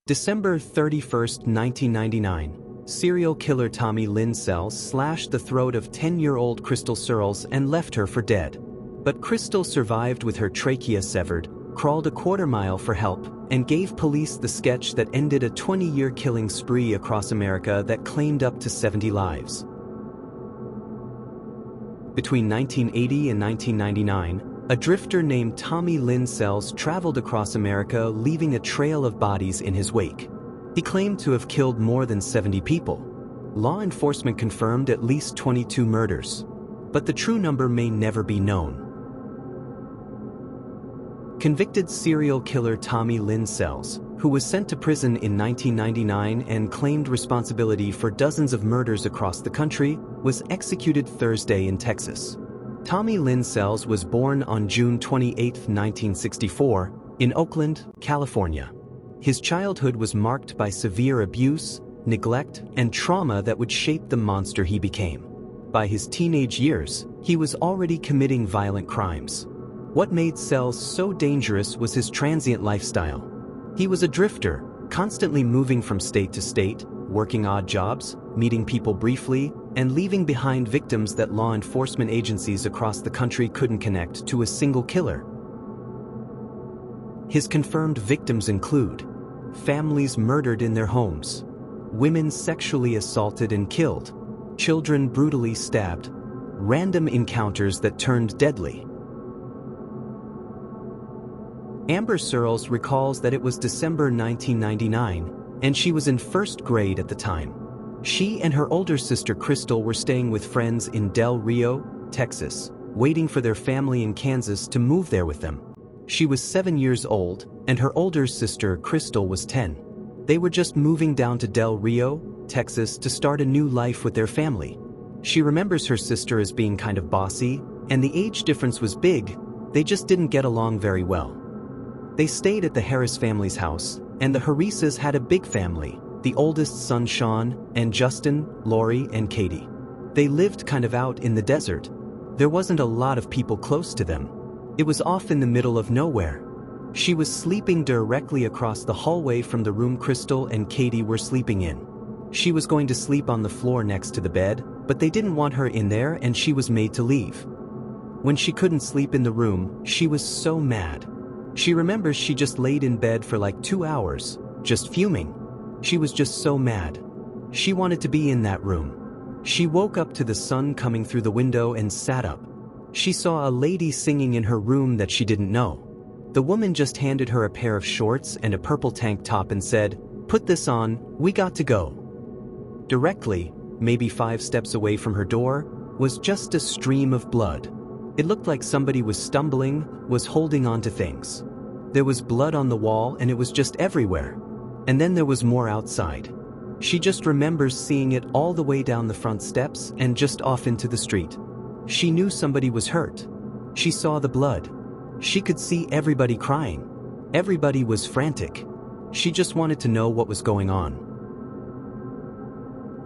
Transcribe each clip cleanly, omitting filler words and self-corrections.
December 31, 1999, serial killer Lynn Sells slashed the throat of 10-year-old Krystal Surles and left her for dead. But Krystal survived with her trachea severed, crawled a quarter-mile for help, and gave police the sketch that ended a 20-year killing spree across America that claimed up to 70 lives. Between 1980 and 1999, a drifter named Lynn Sells traveled across America, leaving a trail of bodies in his wake. He claimed to have killed more than 70 people. Law enforcement confirmed at least 22 murders, but the true number may never be known. Convicted serial killer Lynn Sells, who was sent to prison in 1999 and claimed responsibility for dozens of murders across the country, was executed Thursday in Texas. Lynn Sells was born on June 28, 1964, in Oakland, California. His childhood was marked by severe abuse, neglect, and trauma that would shape the monster he became. By his teenage years, he was already committing violent crimes. What made Sells so dangerous was his transient lifestyle. He was a drifter, constantly moving from state to state, working odd jobs, meeting people briefly, and leaving behind victims that law enforcement agencies across the country couldn't connect to a single killer. His confirmed victims include families murdered in their homes, women sexually assaulted and killed, children brutally stabbed, random encounters that turned deadly. Amber Surles recalls that it was December 1999, and she was in first grade at the time. She and her older sister Krystal were staying with friends in Del Rio, Texas, waiting for their family in Kansas to move there with them. She was 7 years old, and her older sister Krystal was 10. They were just moving down to Del Rio, Texas to start a new life with their family. She remembers her sister as being kind of bossy, and the age difference was big. They just didn't get along very well. They stayed at the Harris family's house, and the Harrises had a big family, the oldest son Sean, and Justin, Lori, and Katie. They lived kind of out in the desert. There wasn't a lot of people close to them. It was off in the middle of nowhere. She was sleeping directly across the hallway from the room Krystal and Katie were sleeping in. She was going to sleep on the floor next to the bed, but they didn't want her in there and she was made to leave. When she couldn't sleep in the room, she was so mad. She remembers she just laid in bed for like 2 hours, just fuming. She was just so mad. She wanted to be in that room. She woke up to the sun coming through the window and sat up. She saw a lady singing in her room that she didn't know. The woman just handed her a pair of shorts and a purple tank top and said, "Put this on, we got to go." Directly, maybe 5 steps away from her door, was just a stream of blood. It looked like somebody was stumbling, was holding on to things. There was blood on the wall and it was just everywhere. And then there was more outside. She just remembers seeing it all the way down the front steps and just off into the street. She knew somebody was hurt. She saw the blood. She could see everybody crying. Everybody was frantic. She just wanted to know what was going on.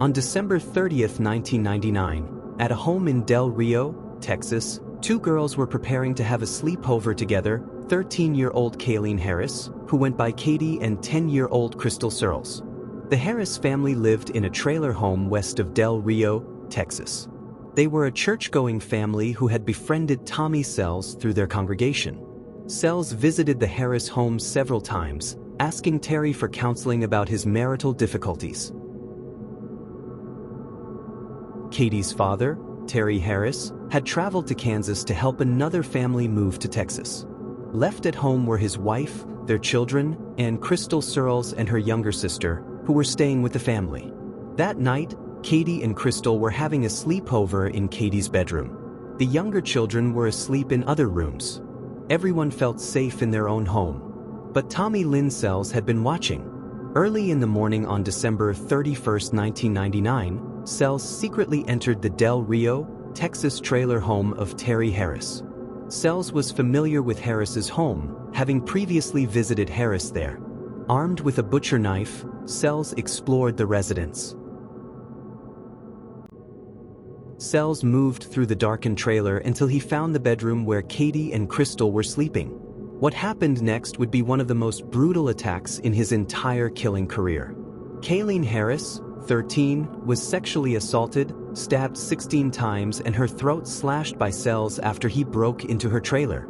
On December 30th, 1999, at a home in Del Rio, Texas, 2 girls were preparing to have a sleepover together, 13-year-old Kaylene Harris, who went by Katie, and 10-year-old Krystal Surles. The Harris family lived in a trailer home west of Del Rio, Texas. They were a church-going family who had befriended Tommy Sells through their congregation. Sells visited the Harris home several times, asking Terry for counseling about his marital difficulties. Katie's father, Terry Harris, had traveled to Kansas to help another family move to Texas. Left at home were his wife, their children, and Krystal Surles and her younger sister, who were staying with the family. That night, Katie and Krystal were having a sleepover in Katie's bedroom. The younger children were asleep in other rooms. Everyone felt safe in their own home. But Lynn Sells had been watching. Early in the morning on December 31st, 1999, Sells secretly entered the Del Rio, Texas trailer home of Terry Harris. Sells was familiar with Harris's home, having previously visited Harris there. Armed with a butcher knife, Sells explored the residence. Sells moved through the darkened trailer until he found the bedroom where Katie and Krystal were sleeping. What happened next would be one of the most brutal attacks in his entire killing career. Kaylene Harris, 13, was sexually assaulted, stabbed 16 times, and her throat slashed by Sells after he broke into her trailer.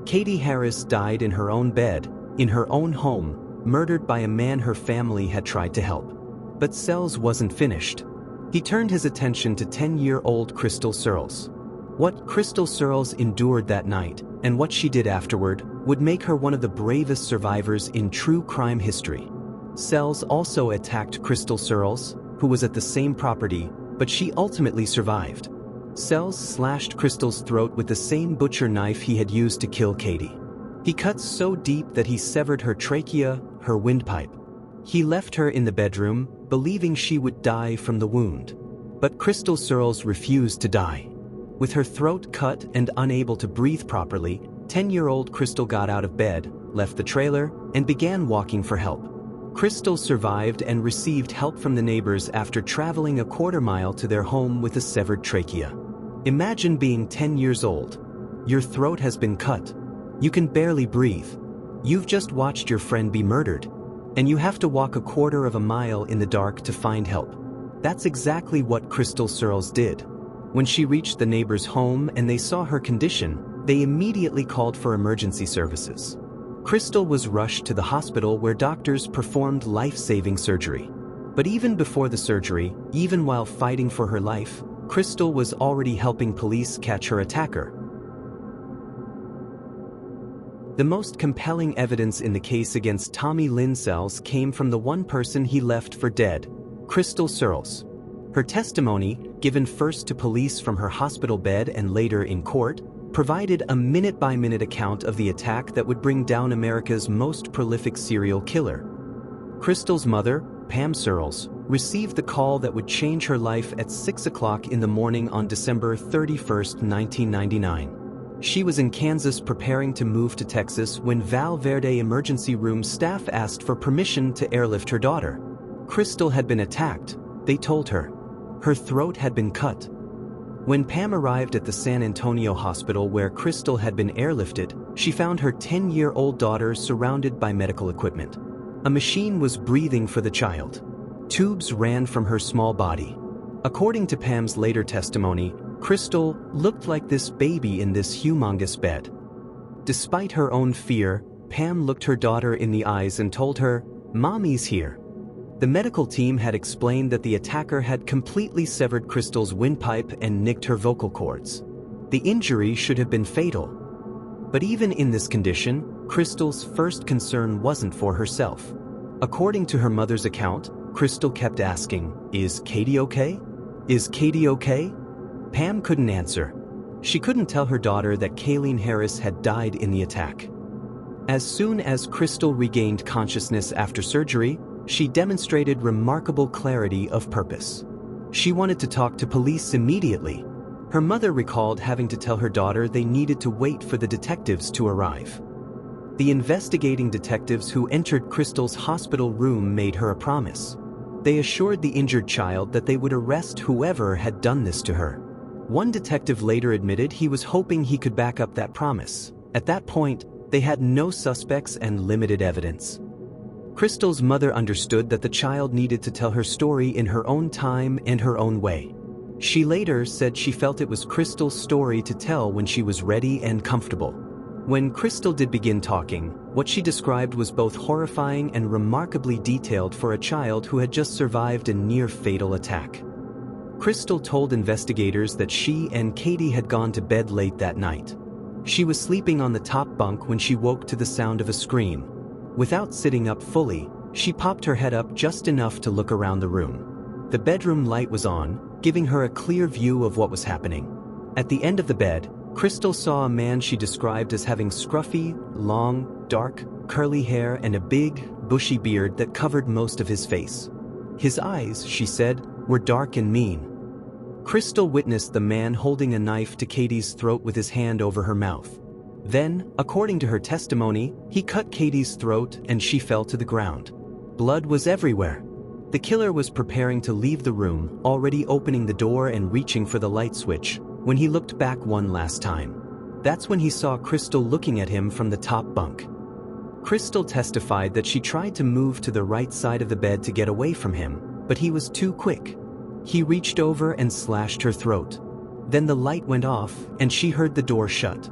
Katie Harris died in her own bed, in her own home, murdered by a man her family had tried to help. But Sells wasn't finished. He turned his attention to 10-year-old Krystal Surles. What Krystal Surles endured that night, and what she did afterward, would make her one of the bravest survivors in true crime history. Sells also attacked Krystal Surles, who was at the same property, but she ultimately survived. Sells slashed Krystal's throat with the same butcher knife he had used to kill Katie. He cut so deep that he severed her trachea, her windpipe. He left her in the bedroom, believing she would die from the wound. But Krystal Surles refused to die. With her throat cut and unable to breathe properly, 10-year-old Krystal got out of bed, left the trailer, and began walking for help. Krystal survived and received help from the neighbors after traveling a quarter-mile to their home with a severed trachea. Imagine being 10 years old. Your throat has been cut. You can barely breathe. You've just watched your friend be murdered. And you have to walk a quarter of a mile in the dark to find help. That's exactly what Krystal Surles did. When she reached the neighbor's home and they saw her condition, they immediately called for emergency services. Krystal was rushed to the hospital where doctors performed life-saving surgery. But even before the surgery, even while fighting for her life, Krystal was already helping police catch her attacker. The most compelling evidence in the case against Tommy Lynn Sells came from the one person he left for dead, Krystal Surles. Her testimony, given first to police from her hospital bed and later in court, provided a minute-by-minute account of the attack that would bring down America's most prolific serial killer. Krystal's mother, Pam Surles, received the call that would change her life at 6 o'clock in the morning on December 31, 1999. She was in Kansas preparing to move to Texas when Val Verde emergency room staff asked for permission to airlift her daughter. Krystal had been attacked, they told her. Her throat had been cut. When Pam arrived at the San Antonio hospital where Krystal had been airlifted, she found her 10-year-old daughter surrounded by medical equipment. A machine was breathing for the child. Tubes ran from her small body. According to Pam's later testimony, Krystal looked like this baby in this humongous bed. Despite her own fear, Pam looked her daughter in the eyes and told her, "Mommy's here." The medical team had explained that the attacker had completely severed Krystal's windpipe and nicked her vocal cords. The injury should have been fatal. But even in this condition, Krystal's first concern wasn't for herself. According to her mother's account, Krystal kept asking, "Is Katie okay? Is Katie okay?" Pam couldn't answer. She couldn't tell her daughter that Kaylene Harris had died in the attack. As soon as Krystal regained consciousness after surgery, she demonstrated remarkable clarity of purpose. She wanted to talk to police immediately. Her mother recalled having to tell her daughter they needed to wait for the detectives to arrive. The investigating detectives who entered Krystal's hospital room made her a promise. They assured the injured child that they would arrest whoever had done this to her. One detective later admitted he was hoping he could back up that promise. At that point, they had no suspects and limited evidence. Krystal's mother understood that the child needed to tell her story in her own time and her own way. She later said she felt it was Krystal's story to tell when she was ready and comfortable. When Krystal did begin talking, what she described was both horrifying and remarkably detailed for a child who had just survived a near-fatal attack. Krystal told investigators that she and Katie had gone to bed late that night. She was sleeping on the top bunk when she woke to the sound of a scream. Without sitting up fully, she popped her head up just enough to look around the room. The bedroom light was on, giving her a clear view of what was happening. At the end of the bed, Krystal saw a man she described as having scruffy, long, dark, curly hair and a big, bushy beard that covered most of his face. His eyes, she said, were dark and mean. Krystal witnessed the man holding a knife to Katie's throat with his hand over her mouth. Then, according to her testimony, he cut Katie's throat and she fell to the ground. Blood was everywhere. The killer was preparing to leave the room, already opening the door and reaching for the light switch, when he looked back one last time. That's when he saw Krystal looking at him from the top bunk. Krystal testified that she tried to move to the right side of the bed to get away from him, but he was too quick. He reached over and slashed her throat. Then the light went off, and she heard the door shut.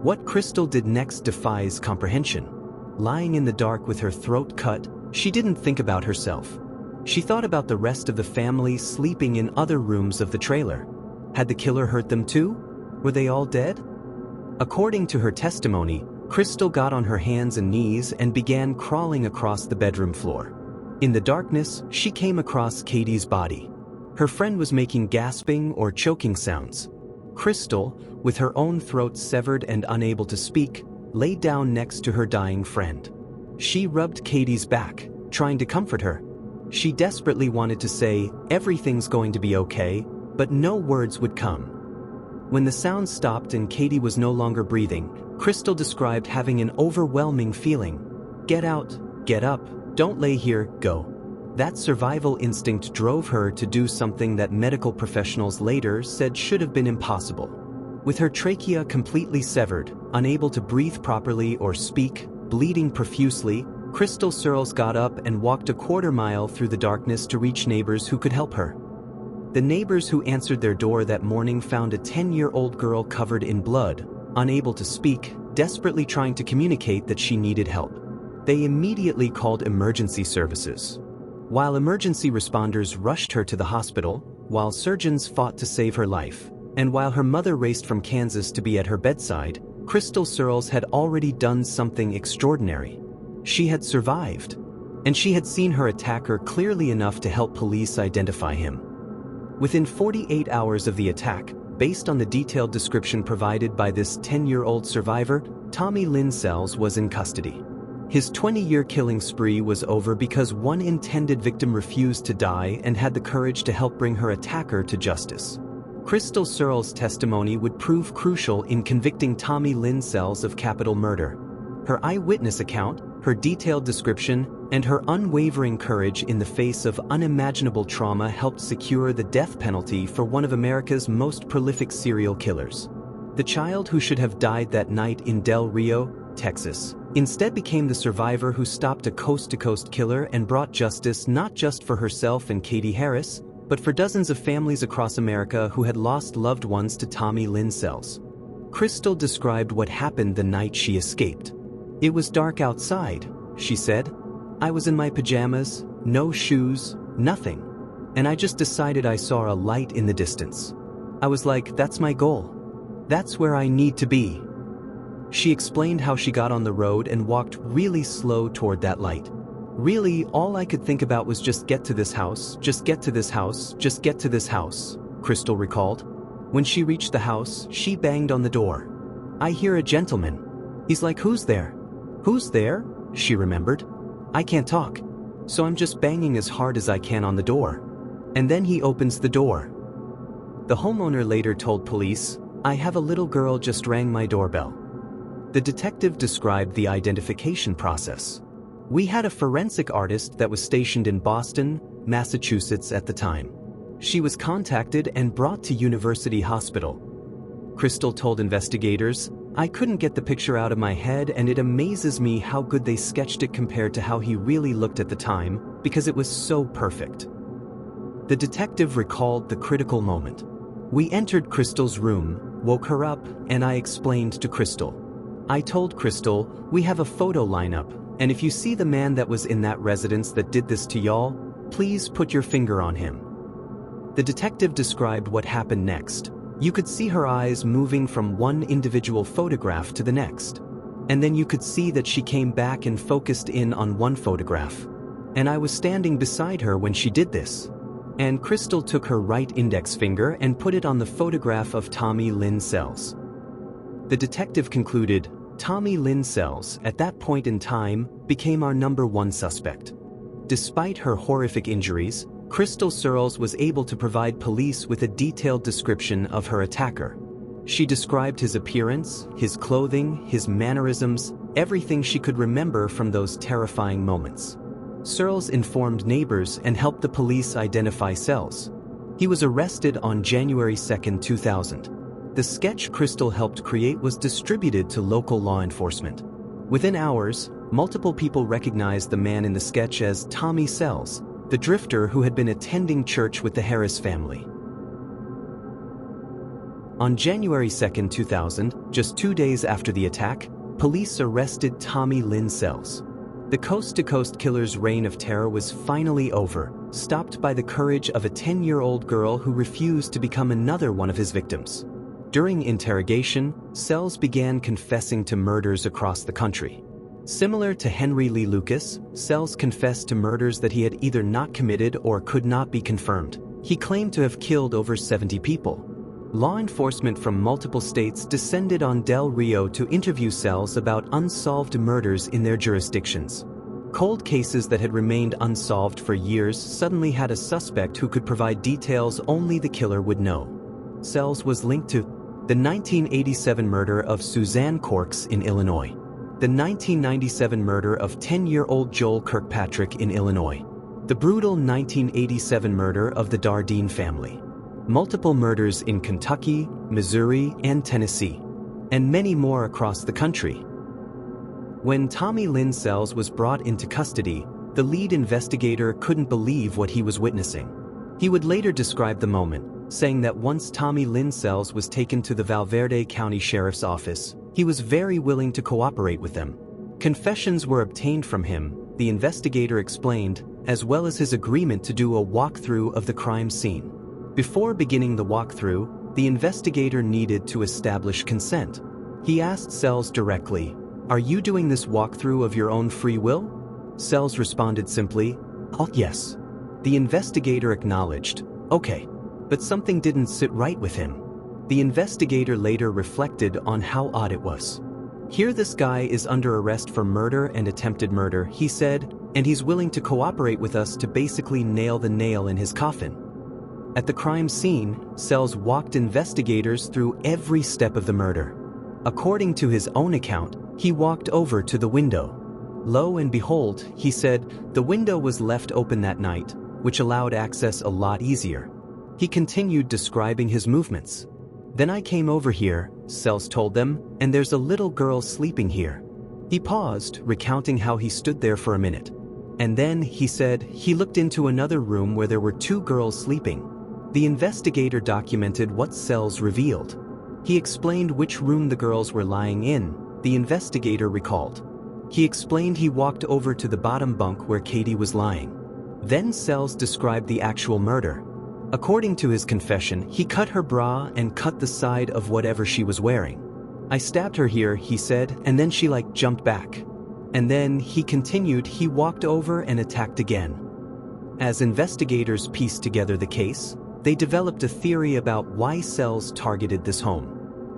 What Krystal did next defies comprehension. Lying in the dark with her throat cut, she didn't think about herself. She thought about the rest of the family sleeping in other rooms of the trailer. Had the killer hurt them too? Were they all dead? According to her testimony, Krystal got on her hands and knees and began crawling across the bedroom floor. In the darkness, she came across Katie's body. Her friend was making gasping or choking sounds. Krystal, with her own throat severed and unable to speak, lay down next to her dying friend. She rubbed Katie's back, trying to comfort her. She desperately wanted to say, "Everything's going to be okay," but no words would come. When the sound stopped and Katie was no longer breathing, Krystal described having an overwhelming feeling. "Get out, get up, don't lay here, go." That survival instinct drove her to do something that medical professionals later said should have been impossible. With her trachea completely severed, unable to breathe properly or speak, bleeding profusely, Krystal Surles got up and walked a quarter mile through the darkness to reach neighbors who could help her. The neighbors who answered their door that morning found a 10-year-old girl covered in blood, unable to speak, desperately trying to communicate that she needed help. They immediately called emergency services. While emergency responders rushed her to the hospital, while surgeons fought to save her life, and while her mother raced from Kansas to be at her bedside, Krystal Surles had already done something extraordinary. She had survived, and she had seen her attacker clearly enough to help police identify him. Within 48 hours of the attack, based on the detailed description provided by this 10-year-old survivor, Tommy Lynn Sells was in custody. His 20-year killing spree was over because one intended victim refused to die and had the courage to help bring her attacker to justice. Krystal Surles' testimony would prove crucial in convicting Tommy Lynn Sells of capital murder. Her eyewitness account, her detailed description, and her unwavering courage in the face of unimaginable trauma helped secure the death penalty for one of America's most prolific serial killers. The child who should have died that night in Del Rio, Texas, instead became the survivor who stopped a coast-to-coast killer and brought justice not just for herself and Katie Harris, but for dozens of families across America who had lost loved ones to Tommy Lynn Sells. Krystal described what happened the night she escaped. "It was dark outside," she said. "I was in my pajamas, no shoes, nothing. And I just decided I saw a light in the distance. I was like, that's my goal. That's where I need to be." She explained how she got on the road and walked really slow toward that light. "Really, all I could think about was just get to this house, just get to this house, just get to this house," Krystal recalled. When she reached the house, she banged on the door. "I hear a gentleman. He's like, 'Who's there?' 'Who's there?' she remembered. 'I can't talk. So I'm just banging as hard as I can on the door. And then he opens the door." The homeowner later told police, "I have a little girl just rang my doorbell." The detective described the identification process. "We had a forensic artist that was stationed in Boston, Massachusetts at the time. She was contacted and brought to University Hospital." Krystal told investigators, "I couldn't get the picture out of my head, and it amazes me how good they sketched it compared to how he really looked at the time, because it was so perfect." The detective recalled the critical moment. "We entered Krystal's room, woke her up, and I explained to Krystal. I told Krystal, we have a photo lineup, and if you see the man that was in that residence that did this to y'all, please put your finger on him." The detective described what happened next. You could see her eyes moving from one individual photograph to the next. And then you could see that she came back and focused in on one photograph. And I was standing beside her when she did this. And Krystal took her right index finger and put it on the photograph of Tommy Lynn Sells. The detective concluded, Tommy Lynn Sells, at that point in time, became our #1 suspect. Despite her horrific injuries, Krystal Surles was able to provide police with a detailed description of her attacker. She described his appearance, his clothing, his mannerisms, everything she could remember from those terrifying moments. Surles informed neighbors and helped the police identify Sells. He was arrested on January 2, 2000. The sketch Krystal helped create was distributed to local law enforcement. Within hours, multiple people recognized the man in the sketch as Tommy Sells, the drifter who had been attending church with the Harris family. On January 2, 2000, just 2 days after the attack, police arrested Tommy Lynn Sells. The coast-to-coast killer's reign of terror was finally over, stopped by the courage of a 10-year-old girl who refused to become another one of his victims. During interrogation, Sells began confessing to murders across the country. Similar to Henry Lee Lucas, Sells confessed to murders that he had either not committed or could not be confirmed. He claimed to have killed over 70 people. Law enforcement from multiple states descended on Del Rio to interview Sells about unsolved murders in their jurisdictions. Cold cases that had remained unsolved for years suddenly had a suspect who could provide details only the killer would know. Sells was linked to the 1987 murder of Suzanne Corks in Illinois, the 1997 murder of 10-year-old Joel Kirkpatrick in Illinois, the brutal 1987 murder of the Dardeen family, multiple murders in Kentucky, Missouri, and Tennessee, and many more across the country. When Tommy Lynn Sells was brought into custody, the lead investigator couldn't believe what he was witnessing. He would later describe the moment, saying that once Tommy Lynn Sells was taken to the Valverde County Sheriff's Office, he was very willing to cooperate with them. Confessions were obtained from him, the investigator explained, as well as his agreement to do a walkthrough of the crime scene. Before beginning the walkthrough, the investigator needed to establish consent. He asked Sells directly, "Are you doing this walkthrough of your own free will?" Sells responded simply, "Oh, yes." The investigator acknowledged, "Okay." But something didn't sit right with him. The investigator later reflected on how odd it was. "Here this guy is under arrest for murder and attempted murder," he said, "and he's willing to cooperate with us to basically nail the nail in his coffin." At the crime scene, Sells walked investigators through every step of the murder. According to his own account, he walked over to the window. Lo and behold, he said, the window was left open that night, which allowed access a lot easier. He continued describing his movements. "Then I came over here," Sells told them, "and there's a little girl sleeping here." He paused, recounting how he stood there for a minute. And then, he said, he looked into another room where there were 2 girls sleeping. The investigator documented what Sells revealed. He explained which room the girls were lying in, the investigator recalled. He explained he walked over to the bottom bunk where Katie was lying. Then Sells described the actual murder. According to his confession, he cut her bra and cut the side of whatever she was wearing. "I stabbed her here," he said, "and then she jumped back." And then, he continued, he walked over and attacked again. As investigators pieced together the case, they developed a theory about why Sells targeted this home.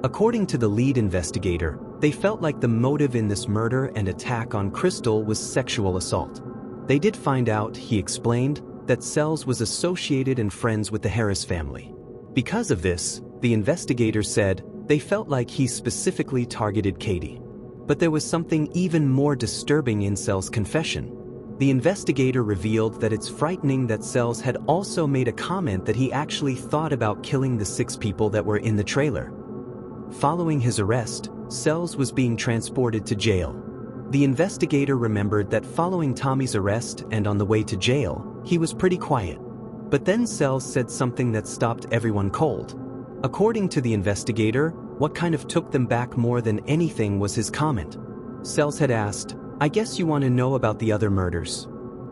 According to the lead investigator, they felt like the motive in this murder and attack on Krystal was sexual assault. They did find out, he explained, that Sells was associated and friends with the Harris family. Because of this, the investigator said, they felt like he specifically targeted Katie. But there was something even more disturbing in Sells' confession. The investigator revealed that it's frightening that Sells had also made a comment that he actually thought about killing the 6 people that were in the trailer. Following his arrest, Sells was being transported to jail. The investigator remembered that following Tommy's arrest and on the way to jail, he was pretty quiet. But then Sells said something that stopped everyone cold. According to the investigator, what kind of took them back more than anything was his comment. Sells had asked, "I guess you want to know about the other murders."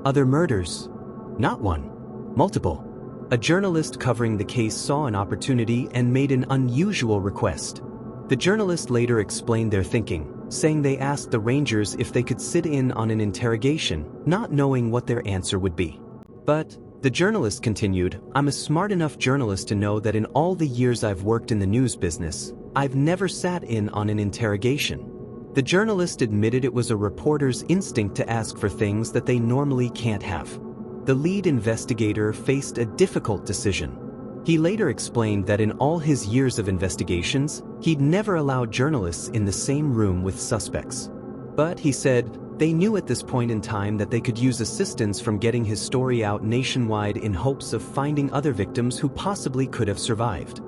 Other murders? Not one. Multiple. A journalist covering the case saw an opportunity and made an unusual request. The journalist later explained their thinking, saying they asked the Rangers if they could sit in on an interrogation, not knowing what their answer would be. But, the journalist continued, "I'm a smart enough journalist to know that in all the years I've worked in the news business, I've never sat in on an interrogation." The journalist admitted it was a reporter's instinct to ask for things that they normally can't have. The lead investigator faced a difficult decision. He later explained that in all his years of investigations, he'd never allowed journalists in the same room with suspects. But, he said, they knew at this point in time that they could use assistance from getting his story out nationwide in hopes of finding other victims who possibly could have survived.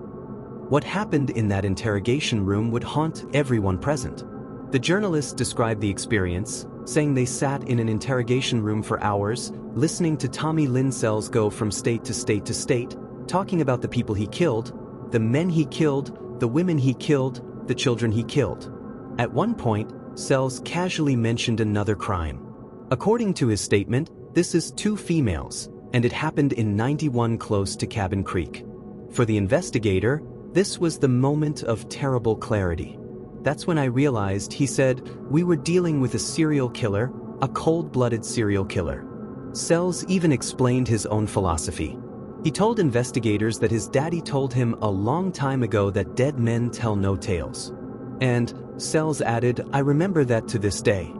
What happened in that interrogation room would haunt everyone present. The journalists described the experience, saying they sat in an interrogation room for hours, listening to Lynn Sells go from state to state to state, talking about the people he killed, the men he killed, the women he killed, the children he killed. At one point, Sells casually mentioned another crime. According to his statement, this is 2 females, and it happened in 91 close to Cabin Creek. For the investigator, this was the moment of terrible clarity. That's when I realized, he said, we were dealing with a serial killer, a cold-blooded serial killer. Sells even explained his own philosophy. He told investigators that his daddy told him a long time ago that dead men tell no tales. And, Sells added, I remember that to this day.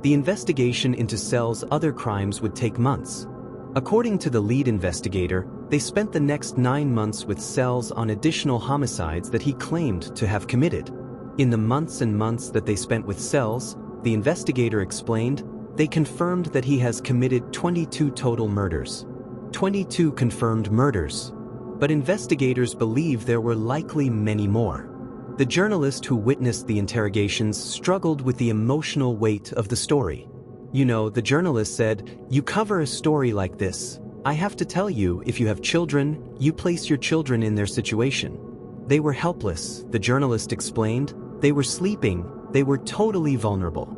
The investigation into Sells' other crimes would take months. According to the lead investigator, they spent the next 9 months with Sells on additional homicides that he claimed to have committed. In the months and months that they spent with Sells, the investigator explained, they confirmed that he has committed 22 total murders. 22 confirmed murders. But investigators believe there were likely many more. The journalist who witnessed the interrogations struggled with the emotional weight of the story. You know, the journalist said, you cover a story like this. I have to tell you, if you have children, you place your children in their situation. They were helpless, the journalist explained. They were sleeping, they were totally vulnerable.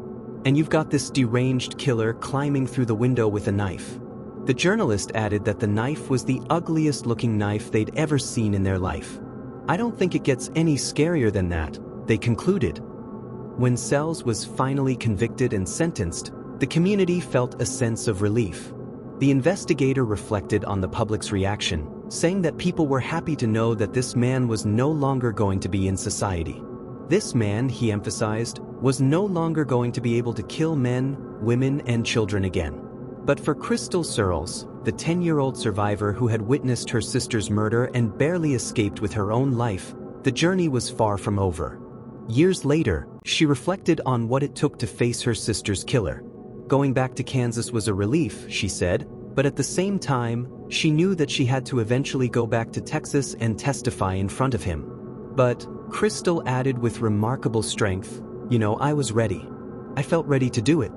And you've got this deranged killer climbing through the window with a knife. The journalist added that the knife was the ugliest looking knife they'd ever seen in their life. I don't think it gets any scarier than that, they concluded. When Sells was finally convicted and sentenced, the community felt a sense of relief. The investigator reflected on the public's reaction, saying that people were happy to know that this man was no longer going to be in society. This man, he emphasized, was no longer going to be able to kill men, women, and children again. But for Krystal Surles, the 10-year-old survivor who had witnessed her sister's murder and barely escaped with her own life, the journey was far from over. Years later, she reflected on what it took to face her sister's killer. Going back to Kansas was a relief, she said, but at the same time, she knew that she had to eventually go back to Texas and testify in front of him. But, Krystal added with remarkable strength, you know, I was ready. I felt ready to do it.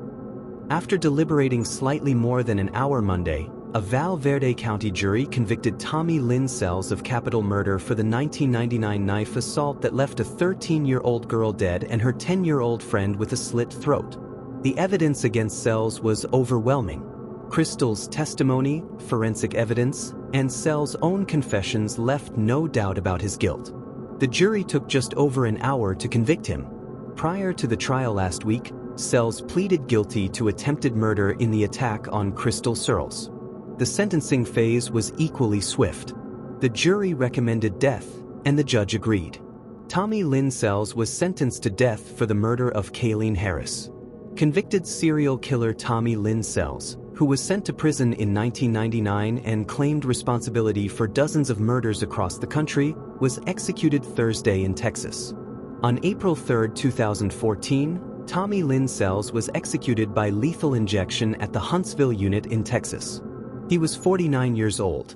After deliberating slightly more than an hour Monday, a Val Verde County jury convicted Lynn Sells of capital murder for the 1999 knife assault that left a 13-year-old girl dead and her 10-year-old friend with a slit throat. The evidence against Sells was overwhelming. Krystal's testimony, forensic evidence, and Sells' own confessions left no doubt about his guilt. The jury took just over an hour to convict him. Prior to the trial last week, Sells pleaded guilty to attempted murder in the attack on Krystal Surles. The sentencing phase was equally swift. The jury recommended death, and the judge agreed. Lynn Sells was sentenced to death for the murder of Kaylene Harris. Convicted serial killer Lynn Sells, who was sent to prison in 1999 and claimed responsibility for dozens of murders across the country, was executed Thursday in Texas. On April 3, 2014, Lynn Sells was executed by lethal injection at the Huntsville unit in Texas. He was 49 years old.